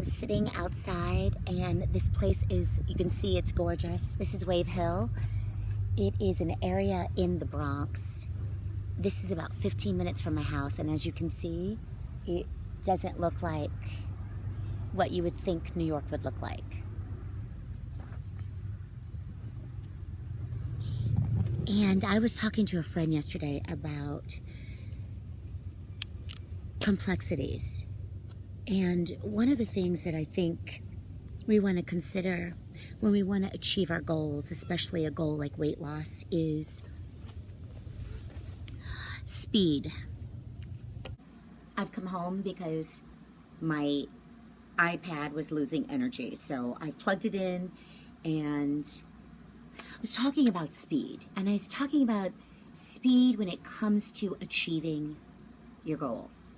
I'm sitting outside, and this place is, you can see it's gorgeous. This is Wave Hill. It is an area in the Bronx. This is about 15 minutes from my house, and as you can see, it doesn't look like what you would think New York would look like. And I was talking to a friend yesterday about complexities. And one of the things that I think we want to consider when we want to achieve our goals, especially a goal like weight loss, is speed. I've come home because my iPad was losing energy, so I've plugged it in, and I was talking about speed. And I was talking about speed when it comes to achieving your goals.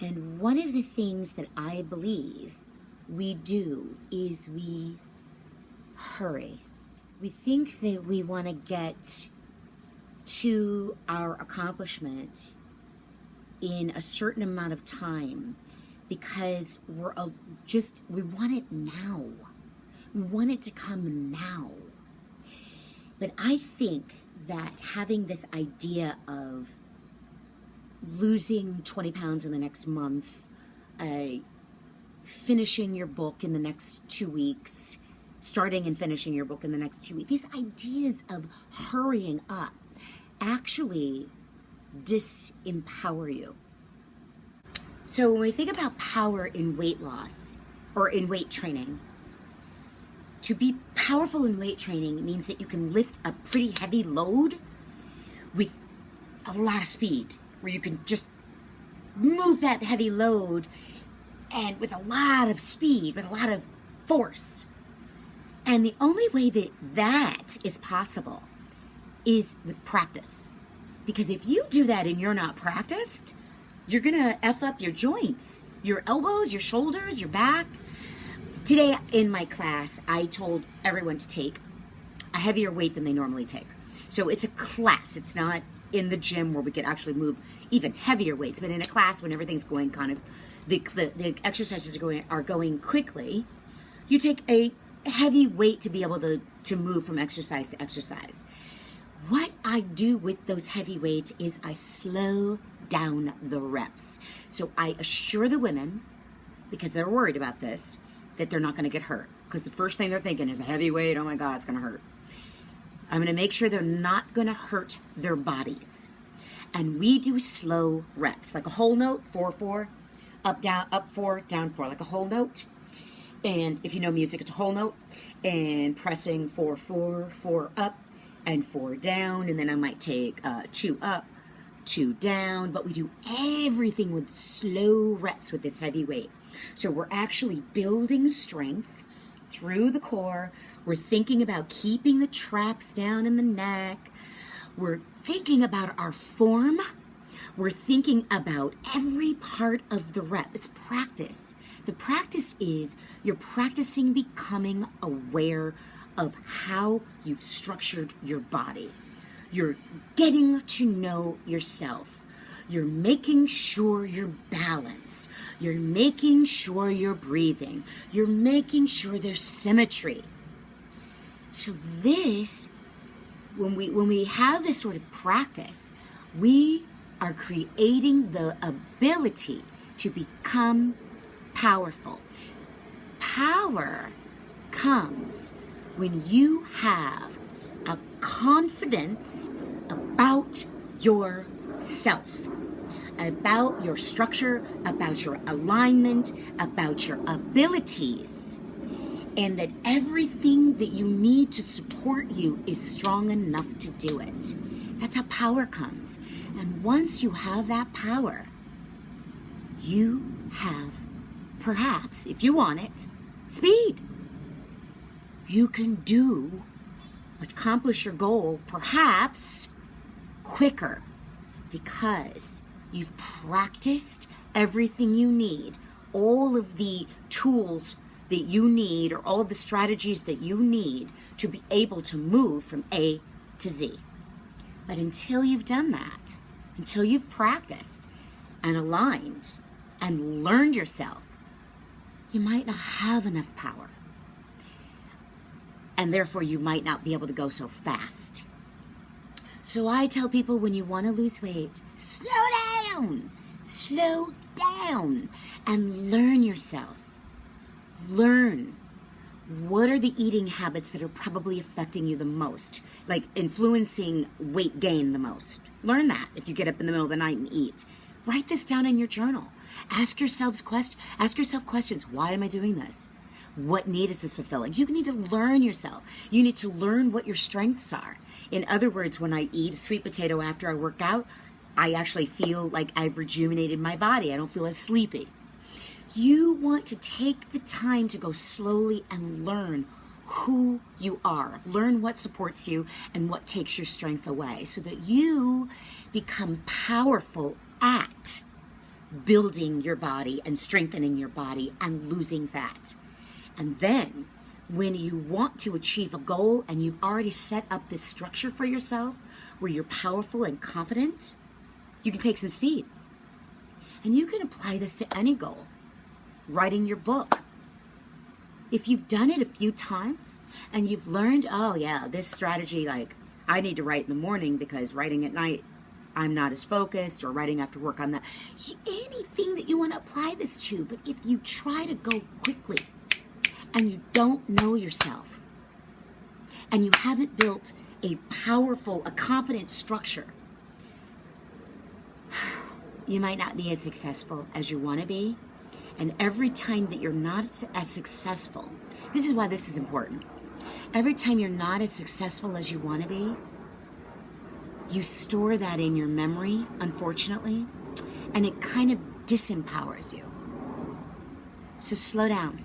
And one of the things that I believe we do is we hurry. We think that we want to get to our accomplishment in a certain amount of time because we want it now. We want it to come now. But I think that having this idea of losing 20 pounds in the next month, finishing your book in the next 2 weeks, starting and finishing your book in the next 2 weeks, these ideas of hurrying up actually disempower you. So when we think about power in weight loss or in weight training, to be powerful in weight training means that you can lift a pretty heavy load with a lot of speed, where you can just move that heavy load and with a lot of speed, with a lot of force. And the only way that that is possible is with practice. Because if you do that and you're not practiced, you're gonna F up your joints, your elbows, your shoulders, your back. Today in my class, I told everyone to take a heavier weight than they normally take. So it's a class, it's not in the gym where we could actually move even heavier weights, but in a class when everything's going kind of, the exercises are going quickly, you take a heavy weight to be able to move from exercise to exercise. What I do with those heavy weights is I slow down the reps. So I assure the women, because they're worried about this, that they're not going to get hurt. Because the first thing they're thinking is a heavy weight, oh my God, it's going to hurt. I'm going to make sure they're not going to hurt their bodies. And we do slow reps, like a whole note, 4-4, up, down, up 4, down 4, like a whole note. And if you know music, it's a whole note. And pressing 4-4, 4 up, and 4 down. And then I might take 2 up, 2 down. But we do everything with slow reps with this heavy weight. So we're actually building strength through the core. We're thinking about keeping the traps down in the neck. We're thinking about our form. We're thinking about every part of the rep. It's practice. The practice is you're practicing becoming aware of how you've structured your body. You're getting to know yourself. You're making sure you're balanced. You're making sure you're breathing. You're making sure there's symmetry. So this, when we have this sort of practice, we are creating the ability to become powerful. Power comes when you have a confidence about yourself, about your structure, about your alignment, about your abilities, and that everything that you need to support you is strong enough to do it. That's how power comes. And once you have that power, you have, perhaps, if you want it, speed. You can accomplish your goal, perhaps, quicker, because you've practiced everything you need, all of the tools that you need, or all of the strategies that you need to be able to move from A to Z. But until you've done that, until you've practiced and aligned and learned yourself, you might not have enough power. And therefore, you might not be able to go so fast. So I tell people, when you want to lose weight, slow down, and learn yourself. Learn. What are the eating habits that are probably affecting you the most? Like influencing weight gain the most. Learn that if you get up in the middle of the night and eat. Write this down in your journal. Ask yourself questions. Why am I doing this? What need is this fulfilling? You need to learn yourself. You need to learn what your strengths are. In other words, when I eat sweet potato after I work out, I actually feel like I've rejuvenated my body. I don't feel as sleepy. You want to take the time to go slowly and learn who you are. Learn what supports you and what takes your strength away, so that you become powerful at building your body and strengthening your body and losing fat. And then when you want to achieve a goal and you've already set up this structure for yourself where you're powerful and confident, you can take some speed. And you can apply this to any goal. Writing your book. If you've done it a few times and you've learned, oh yeah, this strategy, like I need to write in the morning because writing at night, I'm not as focused, or writing after work, I'm not. Anything that you want to apply this to, but if you try to go quickly and you don't know yourself and you haven't built a powerful, a confident structure, you might not be as successful as you want to be. And every time that you're not as successful, this is why this is important. Every time you're not as successful as you want to be, you store that in your memory, unfortunately, and it kind of disempowers you. So slow down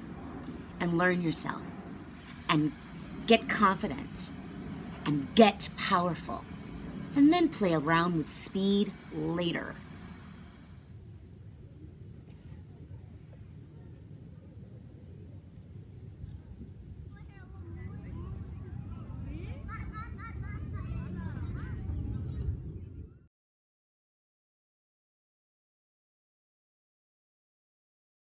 and learn yourself and get confident and get powerful, and then play around with speed later.